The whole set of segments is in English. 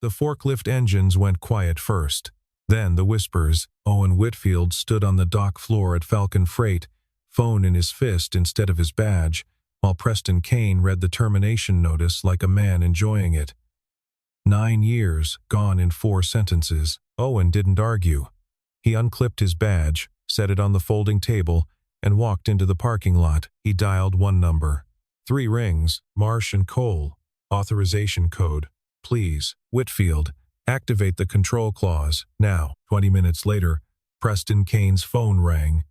The forklift engines went quiet first. Then the whispers. Owen Whitfield stood on the dock floor at Falcon Freight, phone in his fist instead of his badge, while Preston Kane read the termination notice like a man enjoying it. 9 years, gone in 4 sentences. Owen didn't argue. He unclipped his badge, set it on the folding table, and walked into the parking lot. He dialed one number. 3 rings, Marsh and Cole. Authorization code. Please, Whitfield, activate the control clause, now. 20 minutes later, Preston Kane's phone rang.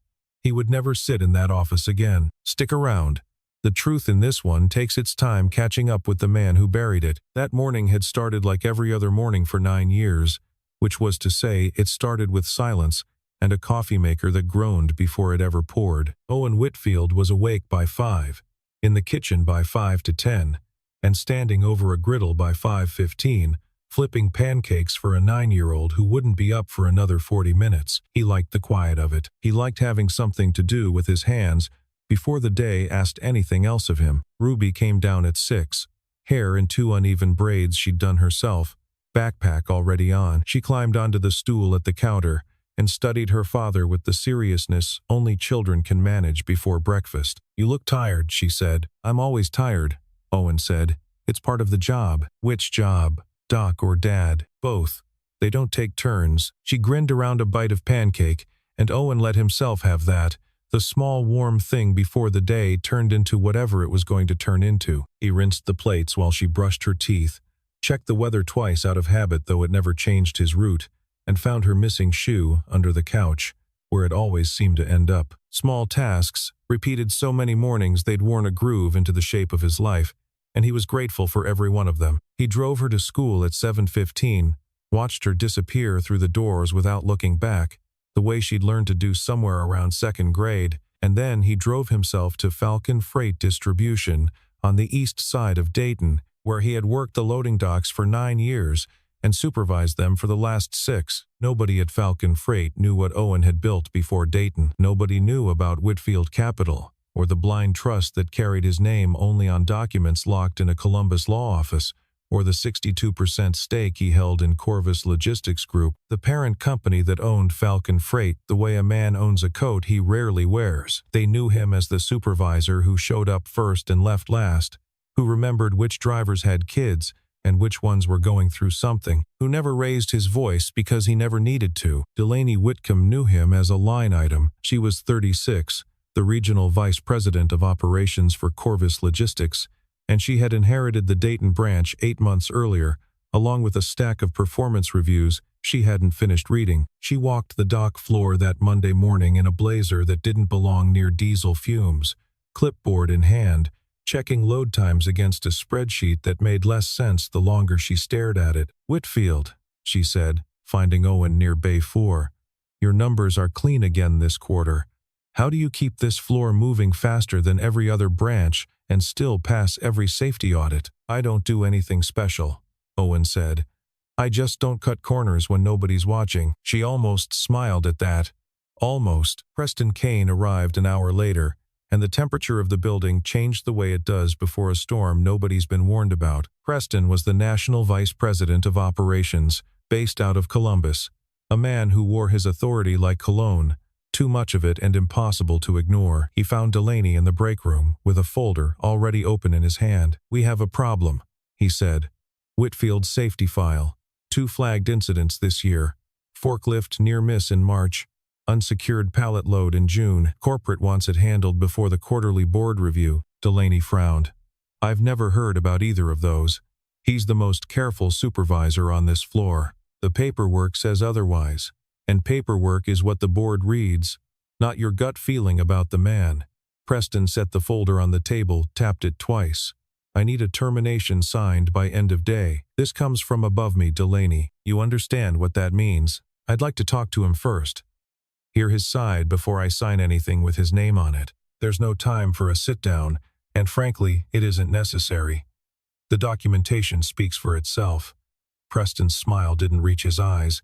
He would never sit in that office again. Stick around. The truth in this one takes its time catching up with the man who buried it. That morning had started like every other morning for 9 years, which was to say it started with silence and a coffee maker that groaned before it ever poured. Owen Whitfield was awake by 5, in the kitchen by 5 to 10, and standing over a griddle by 5:15, flipping pancakes for a 9-year-old who wouldn't be up for another 40 minutes. He liked the quiet of it. He liked having something to do with his hands before the day asked anything else of him. Ruby came down at 6, hair in 2 uneven braids she'd done herself, backpack already on. She climbed onto the stool at the counter and studied her father with the seriousness only children can manage before breakfast. "You look tired," she said. "I'm always tired," Owen said. "It's part of the job." "Which job? Doc or Dad?" "Both. They don't take turns." She grinned around a bite of pancake, and Owen let himself have that. The small warm thing before the day turned into whatever it was going to turn into. He rinsed the plates while she brushed her teeth, checked the weather twice out of habit though it never changed his route, and found her missing shoe under the couch, where it always seemed to end up. Small tasks, repeated so many mornings they'd worn a groove into the shape of his life, and he was grateful for every one of them. He drove her to school at 7:15, watched her disappear through the doors without looking back, the way she'd learned to do somewhere around 2nd grade, and then he drove himself to Falcon Freight Distribution on the east side of Dayton, where he had worked the loading docks for 9 years and supervised them for the last 6. Nobody at Falcon Freight knew what Owen had built before Dayton. Nobody knew about Whitfield Capital, or the blind trust that carried his name only on documents locked in a Columbus law office, or the 62% stake he held in Corvus Logistics Group, the parent company that owned Falcon Freight the way a man owns a coat he rarely wears. They knew him as the supervisor who showed up first and left last, who remembered which drivers had kids and which ones were going through something, who never raised his voice because he never needed to. Delaney Whitcomb knew him as a line item. She was 36, the regional vice president of operations for Corvus Logistics, and she had inherited the Dayton branch 8 months earlier, along with a stack of performance reviews she hadn't finished reading. She walked the dock floor that Monday morning in a blazer that didn't belong near diesel fumes, clipboard in hand, checking load times against a spreadsheet that made less sense the longer she stared at it. "Whitfield," she said, finding Owen near Bay 4. "Your numbers are clean again this quarter. How do you keep this floor moving faster than every other branch and still pass every safety audit?" "I don't do anything special," Owen said. "I just don't cut corners when nobody's watching." She almost smiled at that. Almost. Preston Kane arrived an hour later, and the temperature of the building changed the way it does before a storm nobody's been warned about. Preston was the national vice president of operations, based out of Columbus, a man who wore his authority like cologne, too much of it and impossible to ignore. He found Delaney in the break room, with a folder already open in his hand. "We have a problem," he said. "Whitfield's safety file. 2 flagged incidents this year. Forklift near miss in March. Unsecured pallet load in June. Corporate wants it handled before the quarterly board review." Delaney frowned. "I've never heard about either of those. He's the most careful supervisor on this floor. The paperwork says otherwise. And paperwork is what the board reads, not your gut feeling about the man." Preston set the folder on the table, tapped it twice. "I need a termination signed by end of day. This comes from above me, Delaney. You understand what that means? I'd like to talk to him first. Hear his side before I sign anything with his name on it. There's no time for a sit-down, and frankly, it isn't necessary. The documentation speaks for itself." Preston's smile didn't reach his eyes.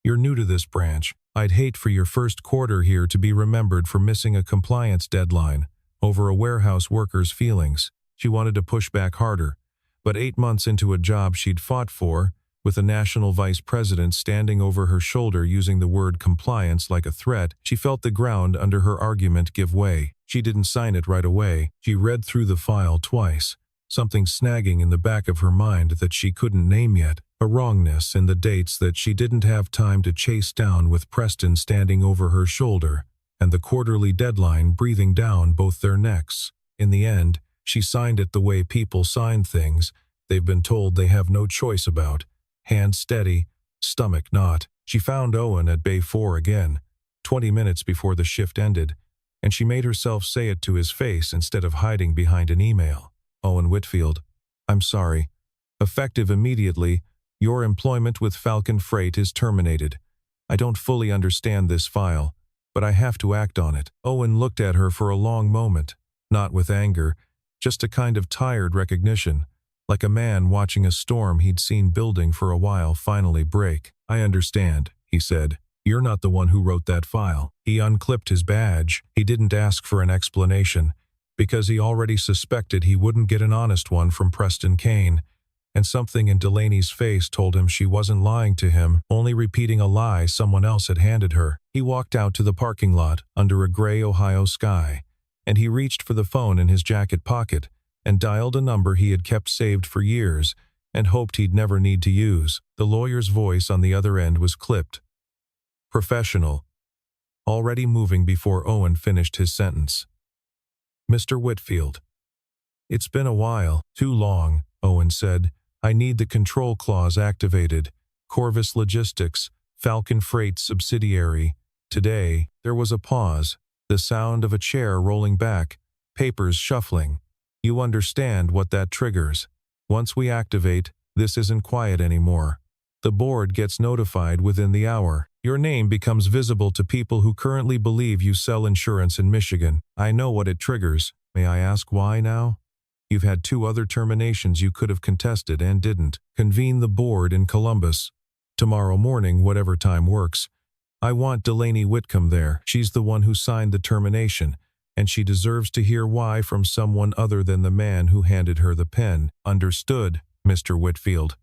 "You're new to this branch. I'd hate for your first quarter here to be remembered for missing a compliance deadline over a warehouse worker's feelings." She wanted to push back harder, but 8 months into a job she'd fought for, with a national vice president standing over her shoulder using the word compliance like a threat, she felt the ground under her argument give way. She didn't sign it right away. She read through the file twice, something snagging in the back of her mind that she couldn't name yet, a wrongness in the dates that she didn't have time to chase down with Preston standing over her shoulder, and the quarterly deadline breathing down both their necks. In the end, she signed it the way people sign things they've been told they have no choice about. Hand steady, stomach not. She found Owen at Bay 4 again, 20 minutes before the shift ended, and she made herself say it to his face instead of hiding behind an email. Owen Whitfield, I'm sorry. Effective immediately, your employment with Falcon Freight is terminated. I don't fully understand this file, but I have to act on it. Owen looked at her for a long moment, not with anger, just a kind of tired recognition, like a man watching a storm he'd seen building for a while finally break. I understand, he said. You're not the one who wrote that file. He unclipped his badge. He didn't ask for an explanation, because he already suspected he wouldn't get an honest one from Preston Kane, and something in Delaney's face told him she wasn't lying to him, only repeating a lie someone else had handed her. He walked out to the parking lot under a gray Ohio sky, and he reached for the phone in his jacket pocket and dialed a number he had kept saved for years and hoped he'd never need to use. The lawyer's voice on the other end was clipped, professional, already moving before Owen finished his sentence. Mr. Whitfield. It's been a while, too long, Owen said. I need the control clause activated. Corvus Logistics, Falcon Freight subsidiary. Today, there was a pause, the sound of a chair rolling back, papers shuffling. You understand what that triggers. Once we activate, this isn't quiet anymore. The board gets notified within the hour. Your name becomes visible to people who currently believe you sell insurance in Michigan. I know what it triggers. May I ask why now? You've had 2 other terminations you could have contested and didn't. Convene the board in Columbus. Tomorrow morning, whatever time works. I want Delaney Whitcomb there. She's the one who signed the termination, and she deserves to hear why from someone other than the man who handed her the pen. Understood, Mr. Whitfield.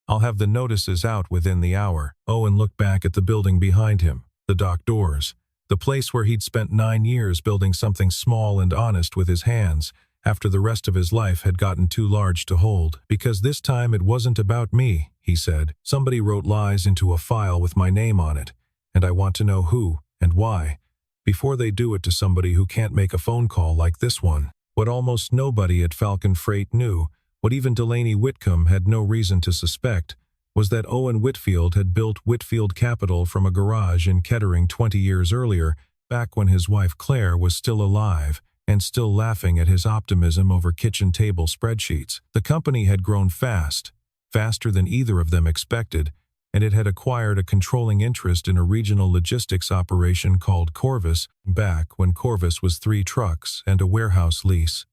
I'll have the notices out within the hour. Owen looked back at the building behind him, the dock doors, the place where he'd spent 9 years building something small and honest with his hands, after the rest of his life had gotten too large to hold. Because this time it wasn't about me, he said. Somebody wrote lies into a file with my name on it, and I want to know who and why, before they do it to somebody who can't make a phone call like this one. What almost nobody at Falcon Freight knew, what even Delaney Whitcomb had no reason to suspect, was that Owen Whitfield had built Whitfield Capital from a garage in Kettering 20 years earlier, back when his wife Claire was still alive and still laughing at his optimism over kitchen table spreadsheets. The company had grown fast, faster than either of them expected, and it had acquired a controlling interest in a regional logistics operation called Corvus, back when Corvus was 3 trucks and a warehouse lease.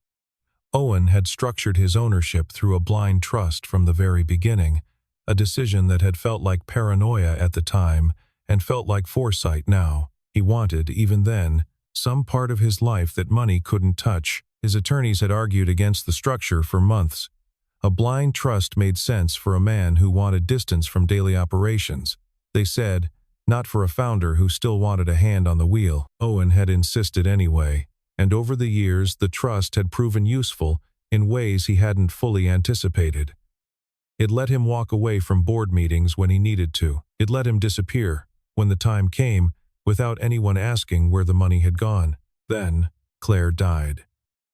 Owen had structured his ownership through a blind trust from the very beginning, a decision that had felt like paranoia at the time and felt like foresight now. He wanted, even then, some part of his life that money couldn't touch. His attorneys had argued against the structure for months. A blind trust made sense for a man who wanted distance from daily operations. They said, not for a founder who still wanted a hand on the wheel. Owen had insisted anyway, and over the years the trust had proven useful in ways he hadn't fully anticipated. It let him walk away from board meetings when he needed to. It let him disappear, when the time came, without anyone asking where the money had gone. Then, Claire died.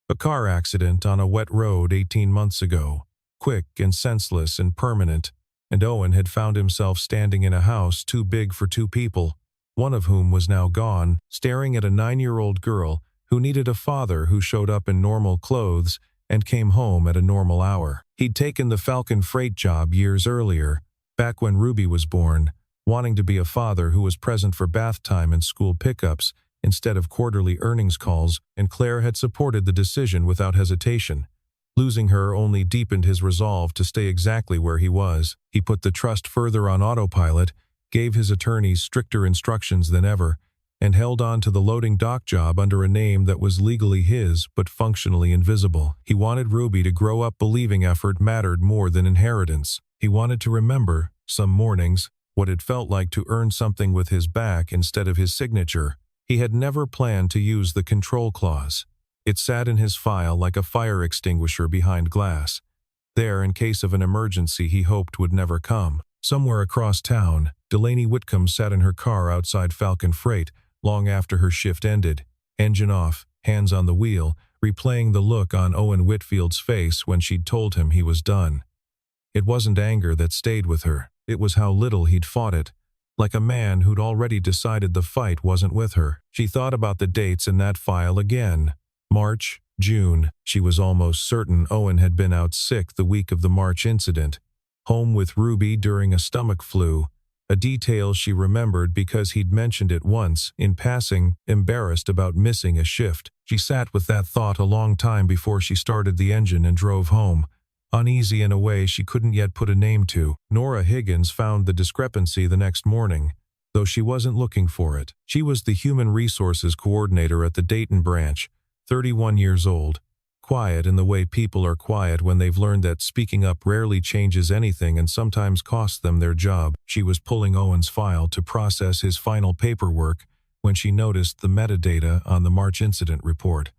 A car accident on a wet road 18 months ago. Quick and senseless and permanent, and Owen had found himself standing in a house too big for 2 people, one of whom was now gone, staring at a 9-year-old girl who needed a father who showed up in normal clothes and came home at a normal hour. He'd taken the Falcon Freight job years earlier, back when Ruby was born, wanting to be a father who was present for bath time and school pickups instead of quarterly earnings calls, and Claire had supported the decision without hesitation. Losing her only deepened his resolve to stay exactly where he was. He put the trust further on autopilot, gave his attorneys stricter instructions than ever, and held on to the loading dock job under a name that was legally his but functionally invisible. He wanted Ruby to grow up believing effort mattered more than inheritance. He wanted to remember some mornings, what it felt like to earn something with his back instead of his signature. He had never planned to use the control clause. It sat in his file like a fire extinguisher behind glass, there in case of an emergency he hoped would never come. Somewhere across town, Delaney Whitcomb sat in her car outside Falcon Freight long after her shift ended, engine off, hands on the wheel, replaying the look on Owen Whitfield's face when she'd told him he was done. It wasn't anger that stayed with her, it was how little he'd fought it. Like a man who'd already decided the fight wasn't with her. She thought about the dates in that file again. March, June. She was almost certain Owen had been out sick the week of the March incident. Home with Ruby during a stomach flu. A detail she remembered because he'd mentioned it once, in passing, embarrassed about missing a shift. She sat with that thought a long time before she started the engine and drove home, uneasy in a way she couldn't yet put a name to. Nora Higgins found the discrepancy the next morning, though she wasn't looking for it. She was the human resources coordinator at the Dayton branch, 31 years old, quiet in the way people are quiet when they've learned that speaking up rarely changes anything and sometimes costs them their job. She was pulling Owen's file to process his final paperwork when she noticed the metadata on the March incident report.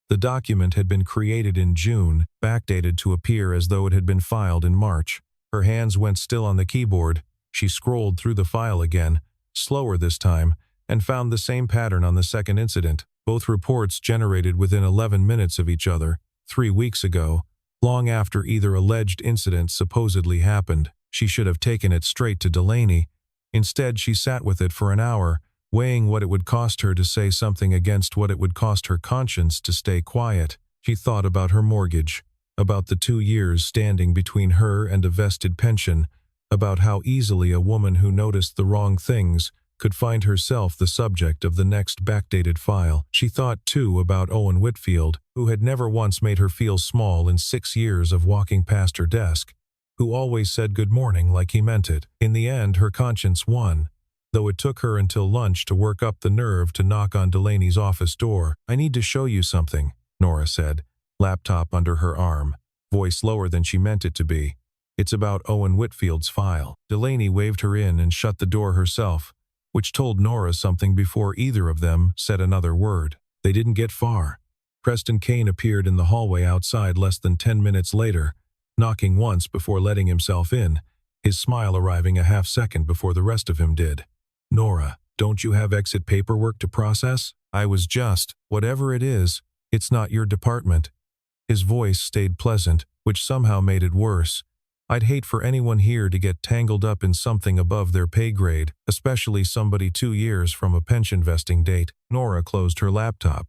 The document had been created in June, backdated to appear as though it had been filed in March. Her hands went still on the keyboard. She scrolled through the file again, slower this time, and found the same pattern on the second incident. Both reports generated within 11 minutes of each other, 3 weeks ago, long after either alleged incident supposedly happened. She should have taken it straight to Delaney. Instead, she sat with it for an hour, weighing what it would cost her to say something against what it would cost her conscience to stay quiet. She thought about her mortgage, about the 2 years standing between her and a vested pension, about how easily a woman who noticed the wrong things could find herself the subject of the next backdated file. She thought, too, about Owen Whitfield, who had never once made her feel small in 6 years of walking past her desk, who always said good morning like he meant it. In the end, her conscience won, though it took her until lunch to work up the nerve to knock on Delaney's office door. "I need to show you something," Nora said, laptop under her arm, voice lower than she meant it to be. "It's about Owen Whitfield's file." Delaney waved her in and shut the door herself, which told Nora something before either of them said another word. They didn't get far. Preston Kane appeared in the hallway outside less than 10 minutes later, knocking once before letting himself in, his smile arriving a half-second before the rest of him did. "Nora, don't you have exit paperwork to process? I was just, whatever it is, it's not your department." His voice stayed pleasant, which somehow made it worse. "I'd hate for anyone here to get tangled up in something above their pay grade, especially somebody 2 years from a pension vesting date." Nora closed her laptop.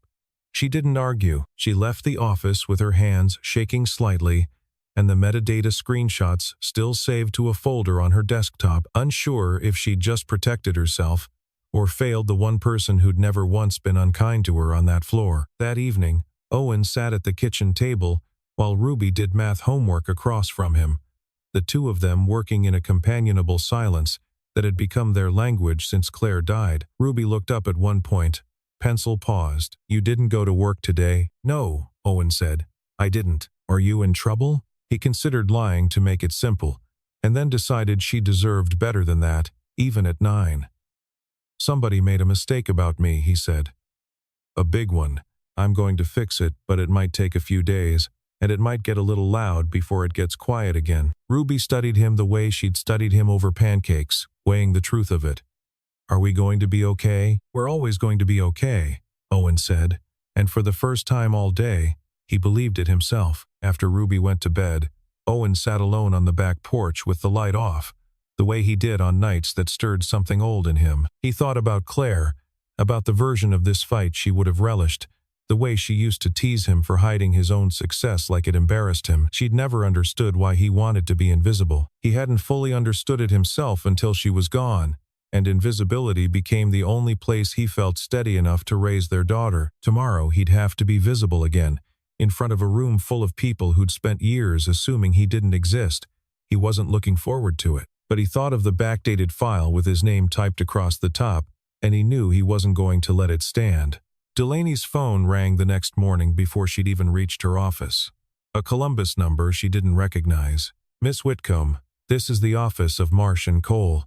She didn't argue. She left the office with her hands shaking slightly, and the metadata screenshots still saved to a folder on her desktop, unsure if she'd just protected herself or failed the one person who'd never once been unkind to her on that floor. That evening, Owen sat at the kitchen table while Ruby did math homework across from him, the two of them working in a companionable silence that had become their language since Claire died. Ruby looked up at one point. Pencil paused. "You didn't go to work today?" "No," Owen said. "I didn't. Are you in trouble?" He considered lying to make it simple, and then decided she deserved better than that, even at 9. "Somebody made a mistake about me," he said. "A big one. I'm going to fix it, but it might take a few days, and it might get a little loud before it gets quiet again." Ruby studied him the way she'd studied him over pancakes, weighing the truth of it. "Are we going to be okay?" "We're always going to be okay," Owen said, and for the first time all day, he believed it himself. After Ruby went to bed, Owen sat alone on the back porch with the light off, the way he did on nights that stirred something old in him. He thought about Claire, about the version of this fight she would have relished, the way she used to tease him for hiding his own success like it embarrassed him. She'd never understood why he wanted to be invisible. He hadn't fully understood it himself until she was gone, and invisibility became the only place he felt steady enough to raise their daughter. Tomorrow he'd have to be visible again, in front of a room full of people who'd spent years assuming he didn't exist. He wasn't looking forward to it, but he thought of the backdated file with his name typed across the top, and he knew he wasn't going to let it stand. Delaney's phone rang the next morning before she'd even reached her office. A Columbus number she didn't recognize. "Miss Whitcomb, This is the office of Marsh & Cole.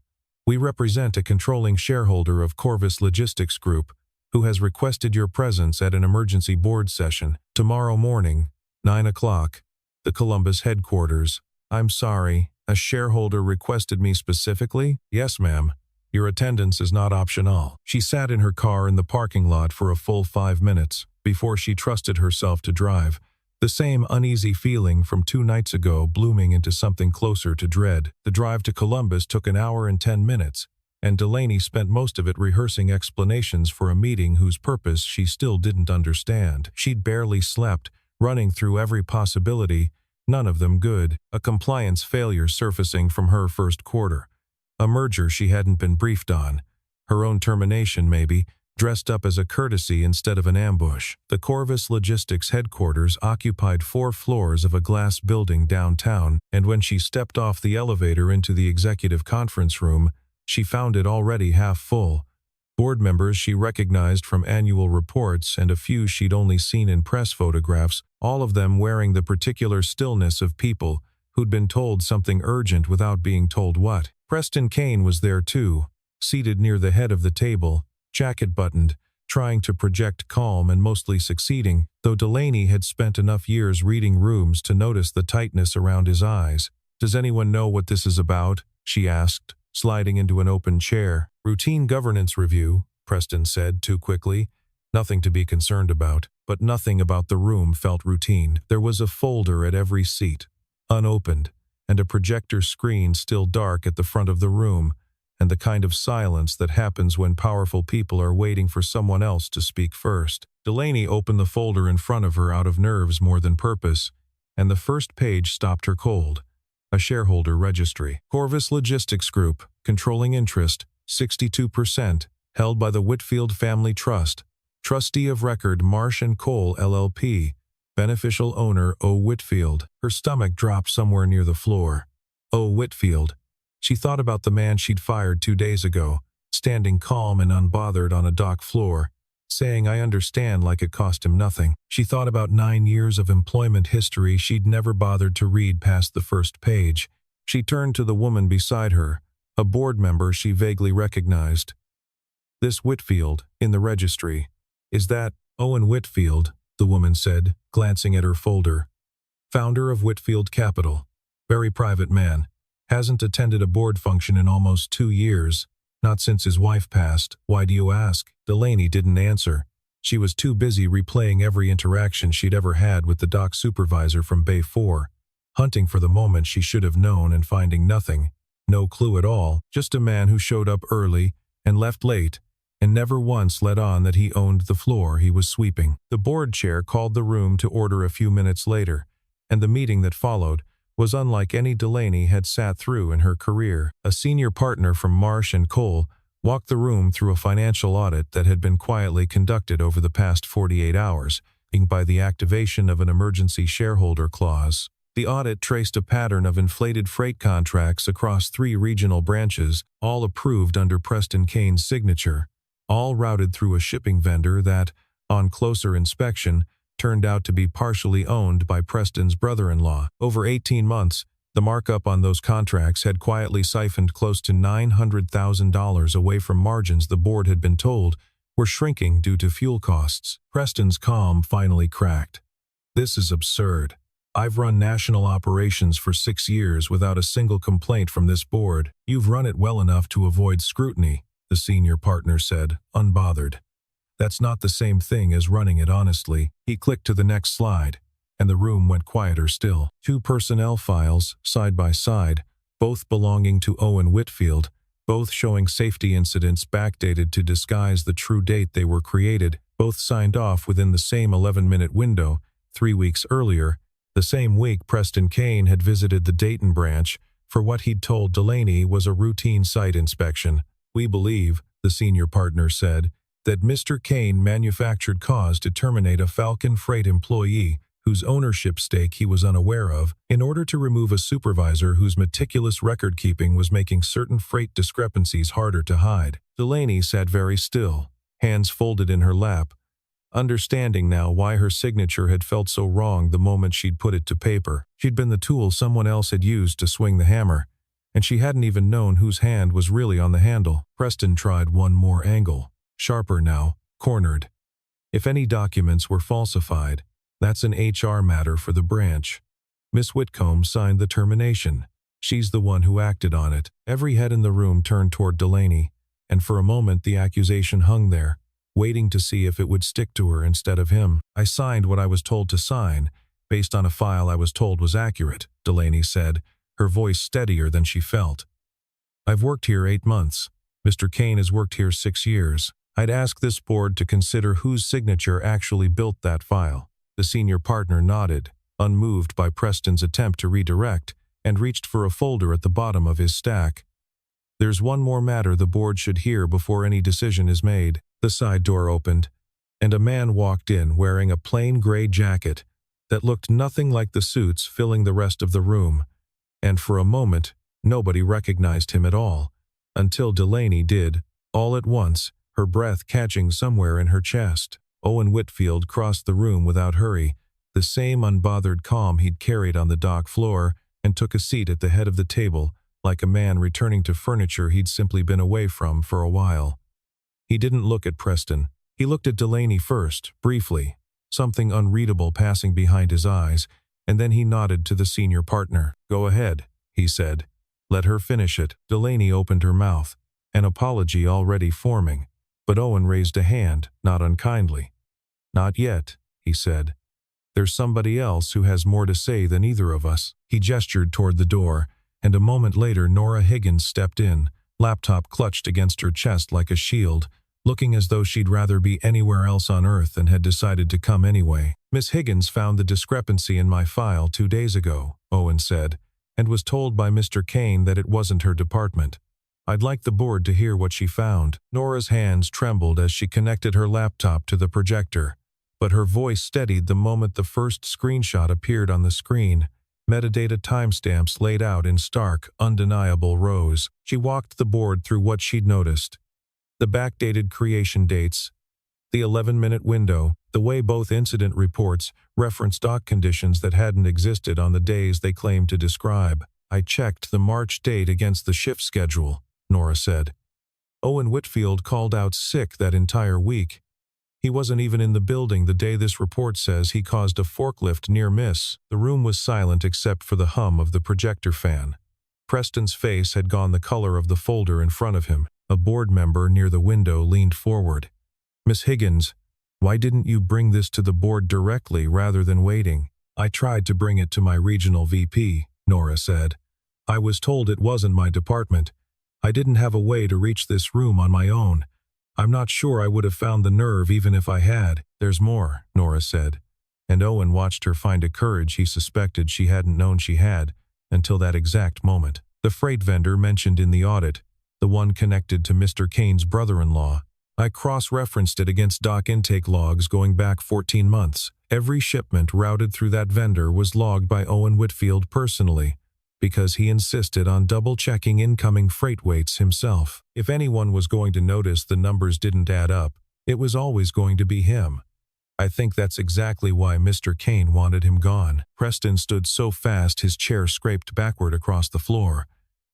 We represent a controlling shareholder of Corvus Logistics Group, who has requested your presence at an emergency board session tomorrow morning, 9 o'clock, the Columbus headquarters. I'm sorry, a shareholder requested me specifically? Yes, ma'am. Your attendance is not optional. She sat in her car in the parking lot for a full 5 minutes before she trusted herself to drive, the same uneasy feeling from 2 nights ago blooming into something closer to dread. The drive to Columbus took an hour and 10 minutes, and Delaney spent most of it rehearsing explanations for a meeting whose purpose she still didn't understand. She'd barely slept, running through every possibility, none of them good. A compliance failure surfacing from her first quarter. A merger she hadn't been briefed on. Her own termination, maybe, dressed up as a courtesy instead of an ambush. The Corvus Logistics headquarters occupied 4 floors of a glass building downtown, and when she stepped off the elevator into the executive conference room, she found it already half full. Board members she recognized from annual reports and a few she'd only seen in press photographs, all of them wearing the particular stillness of people who'd been told something urgent without being told what. Preston Kane was there too, seated near the head of the table, jacket buttoned, trying to project calm and mostly succeeding, though Delaney had spent enough years reading rooms to notice the tightness around his eyes. Does anyone know what this is about? She asked, sliding into an open chair. Routine governance review, Preston said too quickly. Nothing to be concerned about, but nothing about the room felt routine. There was a folder at every seat, unopened, and a projector screen still dark at the front of the room, and the kind of silence that happens when powerful people are waiting for someone else to speak first. Delaney opened the folder in front of her out of nerves more than purpose, and the first page stopped her cold. A shareholder registry. Corvus Logistics Group, controlling interest, 62%, held by the Whitfield Family Trust. Trustee of record Marsh & Cole LLP. Beneficial owner O. Whitfield. Her stomach dropped somewhere near the floor. O. Whitfield. She thought about the man she'd fired 2 days ago, standing calm and unbothered on a dock floor, saying I understand like it cost him nothing. She thought about 9 years of employment history she'd never bothered to read past the first page. She turned to the woman beside her, a board member she vaguely recognized. This Whitfield, in the registry. Is that Owen Whitfield? The woman said, glancing at her folder. Founder of Whitfield Capital. Very private man. Hasn't attended a board function in almost 2 years. Not since his wife passed. Why do you ask? Delaney didn't answer. She was too busy replaying every interaction she'd ever had with the dock supervisor from Bay 4, hunting for the moment she should have known and finding nothing. No clue at all, just a man who showed up early and left late, and never once let on that he owned the floor he was sweeping. The board chair called the room to order a few minutes later, and the meeting that followed was unlike any Delaney had sat through in her career. A senior partner from Marsh & Cole walked the room through a financial audit that had been quietly conducted over the past 48 hours, by the activation of an emergency shareholder clause. The audit traced a pattern of inflated freight contracts across 3 regional branches, all approved under Preston Kane's signature, all routed through a shipping vendor that, on closer inspection, turned out to be partially owned by Preston's brother-in-law. Over 18 months, the markup on those contracts had quietly siphoned close to $900,000 away from margins the board had been told were shrinking due to fuel costs. Preston's calm finally cracked. This is absurd. I've run national operations for 6 years without a single complaint from this board. You've run it well enough to avoid scrutiny, the senior partner said, unbothered. That's not the same thing as running it honestly. He clicked to the next slide, and the room went quieter still. 2 personnel files, side by side, both belonging to Owen Whitfield, both showing safety incidents backdated to disguise the true date they were created, both signed off within the same 11-minute window, 3 weeks earlier, the same week Preston Kane had visited the Dayton branch for what he'd told Delaney was a routine site inspection. We believe, the senior partner said, that Mr. Kane manufactured cause to terminate a Falcon Freight employee whose ownership stake he was unaware of, in order to remove a supervisor whose meticulous record-keeping was making certain freight discrepancies harder to hide. Delaney sat very still, hands folded in her lap, understanding now why her signature had felt so wrong the moment she'd put it to paper. She'd been the tool someone else had used to swing the hammer, and she hadn't even known whose hand was really on the handle. Preston tried one more angle, sharper now, cornered. If any documents were falsified, that's an HR matter for the branch. Miss Whitcomb signed the termination. She's the one who acted on it. Every head in the room turned toward Delaney, and for a moment the accusation hung there, waiting to see if it would stick to her instead of him. I signed what I was told to sign, based on a file I was told was accurate, Delaney said, her voice steadier than she felt. I've worked here 8 months. Mr. Kane has worked here 6 years. I'd ask this board to consider whose signature actually built that file. The senior partner nodded, unmoved by Preston's attempt to redirect, and reached for a folder at the bottom of his stack. There's one more matter the board should hear before any decision is made. The side door opened, and a man walked in wearing a plain gray jacket that looked nothing like the suits filling the rest of the room, and for a moment nobody recognized him at all, until Delaney did, all at once, her breath catching somewhere in her chest. Owen Whitfield crossed the room without hurry, the same unbothered calm he'd carried on the dock floor, and took a seat at the head of the table, like a man returning to furniture he'd simply been away from for a while. He didn't look at Preston. He looked at Delaney first, briefly, something unreadable passing behind his eyes, and then he nodded to the senior partner. Go ahead, he said. Let her finish it. Delaney opened her mouth, an apology already forming, but Owen raised a hand, not unkindly. Not yet, he said. There's somebody else who has more to say than either of us. He gestured toward the door, and a moment later Nora Higgins stepped in, laptop clutched against her chest like a shield, looking as though she'd rather be anywhere else on Earth and had decided to come anyway. Miss Higgins found the discrepancy in my file 2 days ago, Owen said, and was told by Mr. Kane that it wasn't her department. I'd like the board to hear what she found. Nora's hands trembled as she connected her laptop to the projector, but her voice steadied the moment the first screenshot appeared on the screen. Metadata timestamps laid out in stark, undeniable rows. She walked the board through what she'd noticed. The backdated creation dates, the 11-minute window, the way both incident reports referenced dock conditions that hadn't existed on the days they claimed to describe. I checked the March date against the shift schedule, Nora said. Owen Whitfield called out sick that entire week. He wasn't even in the building the day this report says he caused a forklift near miss. The room was silent except for the hum of the projector fan. Preston's face had gone the color of the folder in front of him. A board member near the window leaned forward. Miss Higgins, why didn't you bring this to the board directly rather than waiting? I tried to bring it to my regional VP, Nora said. I was told it wasn't my department. I didn't have a way to reach this room on my own. I'm not sure I would have found the nerve even if I had. There's more, Nora said, and Owen watched her find a courage he suspected she hadn't known she had until that exact moment. The freight vendor mentioned in the audit, the one connected to Mr. Kane's brother-in-law. I cross-referenced it against dock intake logs going back 14 months. Every shipment routed through that vendor was logged by Owen Whitfield personally, because he insisted on double-checking incoming freight weights himself. If anyone was going to notice the numbers didn't add up, it was always going to be him. I think that's exactly why Mr. Kane wanted him gone. Preston stood so fast his chair scraped backward across the floor.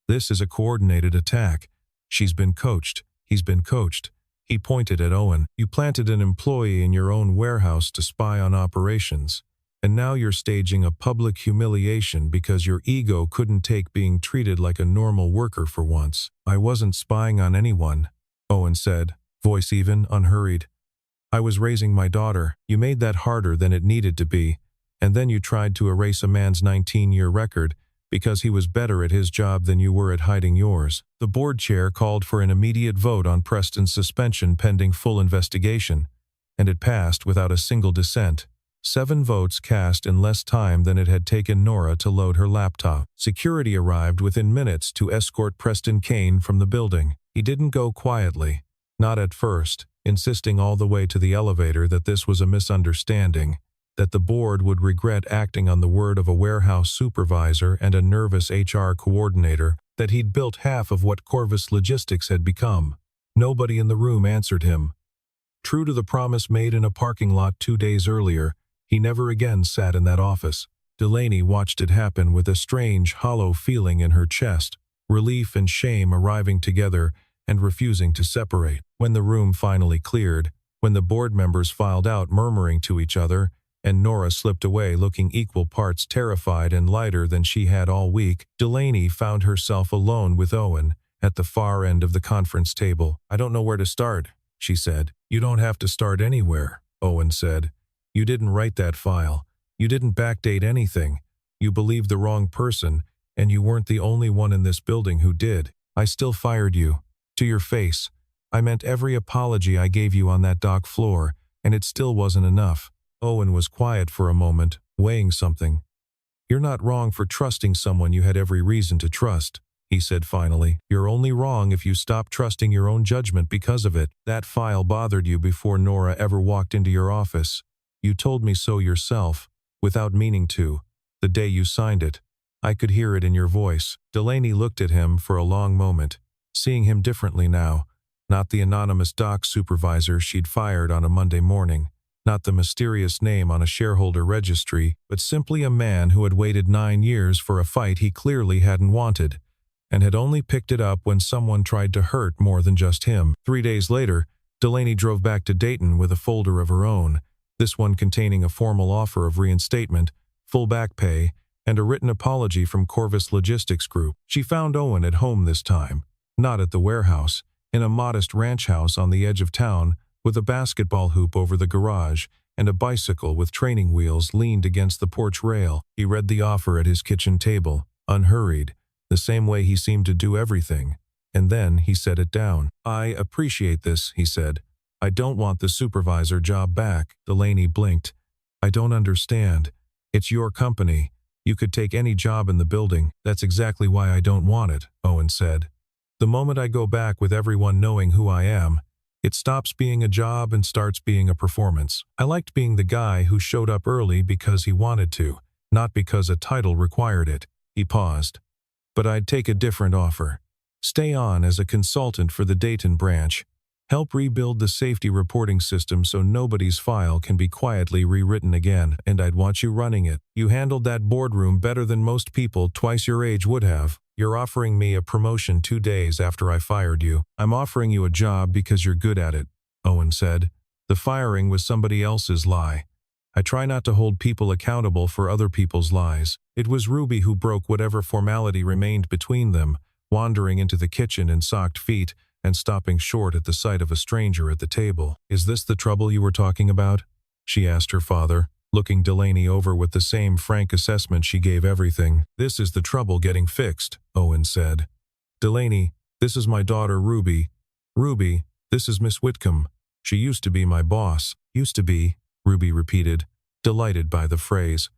This is a coordinated attack. She's been coached. He's been coached. He pointed at Owen. You planted an employee in your own warehouse to spy on operations. And now you're staging a public humiliation because your ego couldn't take being treated like a normal worker for once. I wasn't spying on anyone, Owen said, voice even, unhurried. I was raising my daughter. You made that harder than it needed to be, and then you tried to erase a man's 19-year record because he was better at his job than you were at hiding yours. The board chair called for an immediate vote on Preston's suspension pending full investigation, and it passed without a single dissent. 7 votes cast in less time than it had taken Nora to load her laptop. Security arrived within minutes to escort Preston Kane from the building. He didn't go quietly, not at first, insisting all the way to the elevator that this was a misunderstanding, that the board would regret acting on the word of a warehouse supervisor and a nervous HR coordinator, that he'd built half of what Corvus Logistics had become. Nobody in the room answered him. True to the promise made in a parking lot 2 days earlier, he never again sat in that office. Delaney watched it happen with a strange, hollow feeling in her chest, relief and shame arriving together and refusing to separate. When the room finally cleared, when the board members filed out murmuring to each other, and Nora slipped away looking equal parts terrified and lighter than she had all week, Delaney found herself alone with Owen at the far end of the conference table. "I don't know where to start," she said. "You don't have to start anywhere," Owen said. "You didn't write that file. You didn't backdate anything. You believed the wrong person, and you weren't the only one in this building who did. I still fired you. To your face. I meant every apology I gave you on that dock floor, and it still wasn't enough." Owen was quiet for a moment, weighing something. "You're not wrong for trusting someone you had every reason to trust," he said finally. "You're only wrong if you stop trusting your own judgment because of it. That file bothered you before Nora ever walked into your office. You told me so yourself, without meaning to, the day you signed it. I could hear it in your voice." Delaney looked at him for a long moment, seeing him differently now. Not the anonymous dock supervisor she'd fired on a Monday morning. Not the mysterious name on a shareholder registry, but simply a man who had waited 9 years for a fight he clearly hadn't wanted, and had only picked it up when someone tried to hurt more than just him. 3 days later, Delaney drove back to Dayton with a folder of her own, this one containing a formal offer of reinstatement, full back pay, and a written apology from Corvus Logistics Group. She found Owen at home this time, not at the warehouse, in a modest ranch house on the edge of town, with a basketball hoop over the garage and a bicycle with training wheels leaned against the porch rail. He read the offer at his kitchen table, unhurried, the same way he seemed to do everything, and then he set it down. "I appreciate this," he said. "I don't want the supervisor job back." Delaney blinked. "I don't understand. It's your company. You could take any job in the building." "That's exactly why I don't want it," Owen said. "The moment I go back with everyone knowing who I am, it stops being a job and starts being a performance. I liked being the guy who showed up early because he wanted to, not because a title required it." He paused. "But I'd take a different offer. Stay on as a consultant for the Dayton branch. Help rebuild the safety reporting system so nobody's file can be quietly rewritten again, and I'd want you running it. You handled that boardroom better than most people twice your age would have. You're offering me a promotion 2 days after I fired you." "I'm offering you a job because you're good at it," Owen said. "The firing was somebody else's lie. I try not to hold people accountable for other people's lies." It was Ruby who broke whatever formality remained between them, wandering into the kitchen in socked feet and stopping short at the sight of a stranger at the table. "Is this the trouble you were talking about?" she asked her father, looking Delaney over with the same frank assessment she gave everything. "This is the trouble getting fixed," Owen said. "Delaney, this is my daughter Ruby. Ruby, this is Miss Whitcomb. She used to be my boss." "Used to be," Ruby repeated, delighted by the phrase.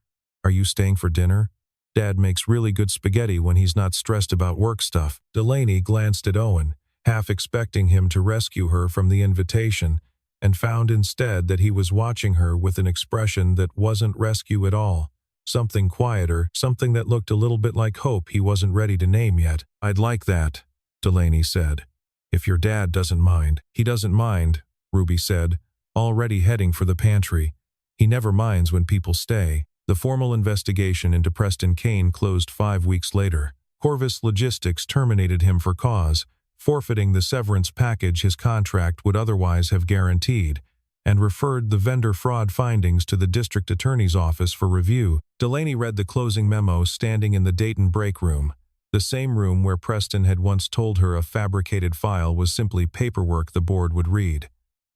"Are you staying for dinner? Dad makes really good spaghetti when he's not stressed about work stuff." Delaney glanced at Owen, half expecting him to rescue her from the invitation, and found instead that he was watching her with an expression that wasn't rescue at all. Something quieter, something that looked a little bit like hope he wasn't ready to name yet. "I'd like that," Delaney said. "If your dad doesn't mind." "He doesn't mind," Ruby said, already heading for the pantry. "He never minds when people stay." The formal investigation into Preston Kane closed 5 weeks later. Corvus Logistics terminated him for cause, forfeiting the severance package his contract would otherwise have guaranteed, and referred the vendor fraud findings to the district attorney's office for review. Delaney read the closing memo standing in the Dayton break room, the same room where Preston had once told her a fabricated file was simply paperwork the board would read.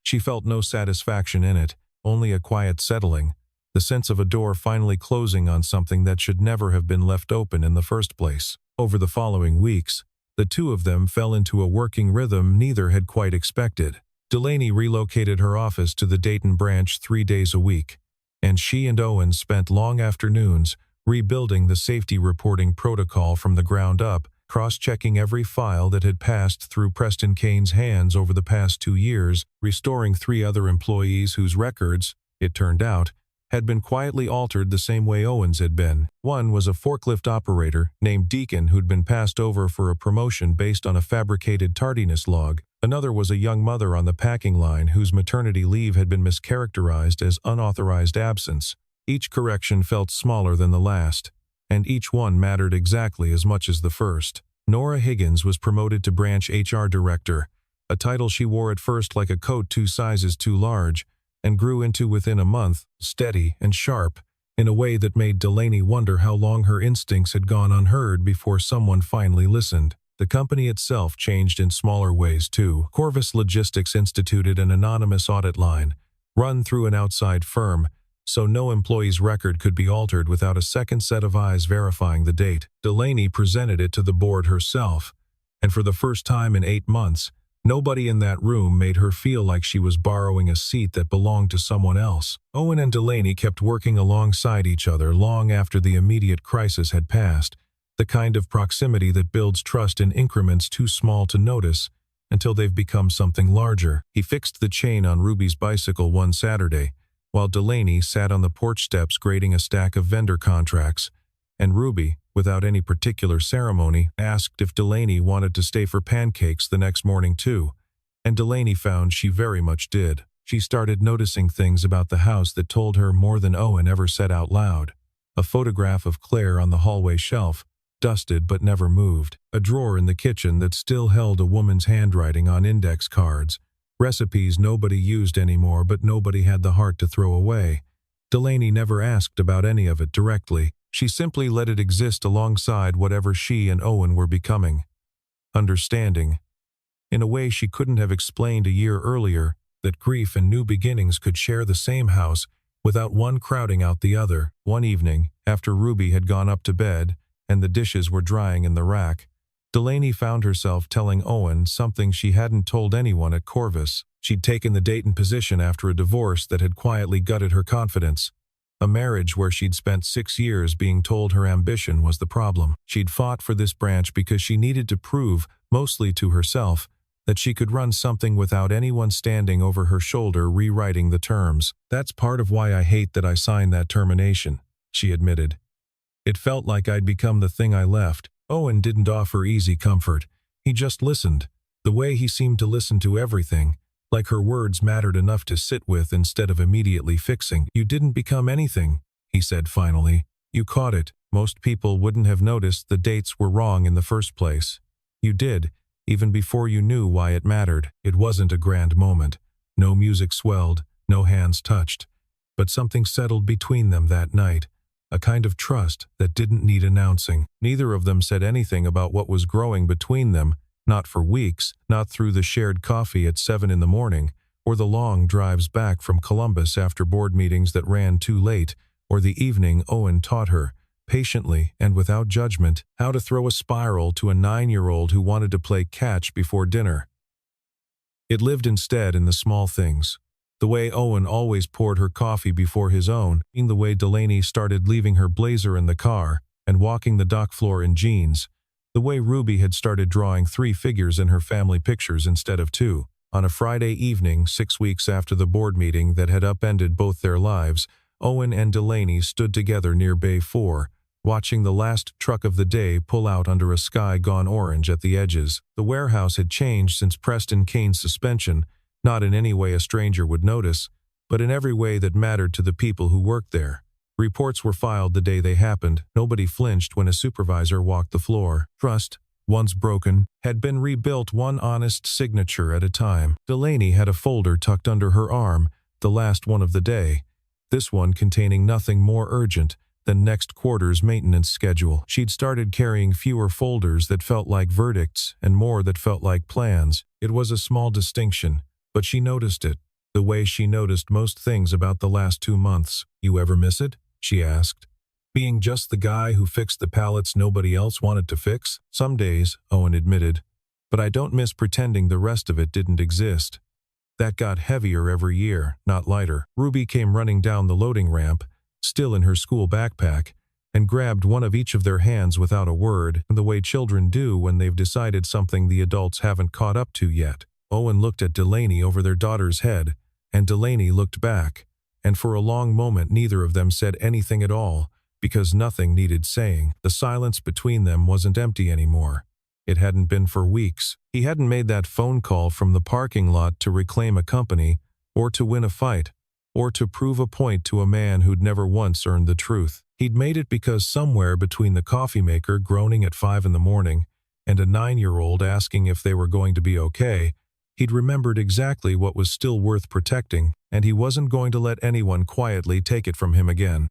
She felt no satisfaction in it, only a quiet settling, the sense of a door finally closing on something that should never have been left open in the first place. Over the following weeks, the two of them fell into a working rhythm neither had quite expected. Delaney relocated her office to the Dayton branch 3 days a week, and she and Owen spent long afternoons rebuilding the safety reporting protocol from the ground up, cross-checking every file that had passed through Preston Kane's hands over the past 2 years, restoring 3 other employees whose records, it turned out, had been quietly altered the same way Owen's had been. One was a forklift operator named Deacon who'd been passed over for a promotion based on a fabricated tardiness log. Another was a young mother on the packing line whose maternity leave had been mischaracterized as unauthorized absence. Each correction felt smaller than the last, and each one mattered exactly as much as the first. Nora Higgins was promoted to branch HR director, a title she wore at first like a coat 2 sizes too large, and grew into within a month, steady and sharp, in a way that made Delaney wonder how long her instincts had gone unheard before someone finally listened. The company itself changed in smaller ways too. Corvus Logistics instituted an anonymous audit line, run through an outside firm, so no employee's record could be altered without a second set of eyes verifying the date. Delaney presented it to the board herself, and for the first time in 8 months, nobody in that room made her feel like she was borrowing a seat that belonged to someone else. Owen and Delaney kept working alongside each other long after the immediate crisis had passed, the kind of proximity that builds trust in increments too small to notice until they've become something larger. He fixed the chain on Ruby's bicycle one Saturday, while Delaney sat on the porch steps grading a stack of vendor contracts, and Ruby, without any particular ceremony, asked if Delaney wanted to stay for pancakes the next morning too, and Delaney found she very much did. She started noticing things about the house that told her more than Owen ever said out loud. A photograph of Claire on the hallway shelf, dusted but never moved. A drawer in the kitchen that still held a woman's handwriting on index cards. Recipes nobody used anymore but nobody had the heart to throw away. Delaney never asked about any of it directly. She simply let it exist alongside whatever she and Owen were becoming. Understanding. In a way she couldn't have explained a year earlier, that grief and new beginnings could share the same house without one crowding out the other. One evening, after Ruby had gone up to bed, and the dishes were drying in the rack, Delaney found herself telling Owen something she hadn't told anyone at Corvus. She'd taken the Dayton position after a divorce that had quietly gutted her confidence. A marriage where she'd spent 6 years being told her ambition was the problem. She'd fought for this branch because she needed to prove, mostly to herself, that she could run something without anyone standing over her shoulder rewriting the terms. "That's part of why I hate that I signed that termination," she admitted. "It felt like I'd become the thing I left." Owen didn't offer easy comfort. He just listened, the way he seemed to listen to everything, like her words mattered enough to sit with instead of immediately fixing. "You didn't become anything," he said finally. "You caught it. Most people wouldn't have noticed the dates were wrong in the first place. You did, even before you knew why it mattered." It wasn't a grand moment. No music swelled, no hands touched. But something settled between them that night. A kind of trust that didn't need announcing. Neither of them said anything about what was growing between them, not for weeks, not through the shared coffee at 7 in the morning, or the long drives back from Columbus after board meetings that ran too late, or the evening Owen taught her, patiently and without judgment, how to throw a spiral to a 9-year-old who wanted to play catch before dinner. It lived instead in the small things. The way Owen always poured her coffee before his own, the way Delaney started leaving her blazer in the car and walking the dock floor in jeans, the way Ruby had started drawing 3 figures in her family pictures instead of 2. On a Friday evening, 6 weeks after the board meeting that had upended both their lives, Owen and Delaney stood together near Bay 4, watching the last truck of the day pull out under a sky gone orange at the edges. The warehouse had changed since Preston Kane's suspension, not in any way a stranger would notice, but in every way that mattered to the people who worked there. Reports were filed the day they happened. Nobody flinched when a supervisor walked the floor. Trust, once broken, had been rebuilt one honest signature at a time. Delaney had a folder tucked under her arm, the last one of the day, this one containing nothing more urgent than next quarter's maintenance schedule. She'd started carrying fewer folders that felt like verdicts and more that felt like plans. It was a small distinction, but she noticed it, the way she noticed most things about the last 2 months. "You ever miss it?" she asked. "Being just the guy who fixed the pallets nobody else wanted to fix?" "Some days," Owen admitted, "but I don't miss pretending the rest of it didn't exist." That got heavier every year, not lighter. Ruby came running down the loading ramp, still in her school backpack, and grabbed one of each of their hands without a word, the way children do when they've decided something the adults haven't caught up to yet. Owen looked at Delaney over their daughter's head, and Delaney looked back, and for a long moment neither of them said anything at all, because nothing needed saying. The silence between them wasn't empty anymore. It hadn't been for weeks. He hadn't made that phone call from the parking lot to reclaim a company, or to win a fight, or to prove a point to a man who'd never once earned the truth. He'd made it because somewhere between the coffee maker groaning at 5 in the morning and a 9-year-old asking if they were going to be okay, he'd remembered exactly what was still worth protecting, and he wasn't going to let anyone quietly take it from him again.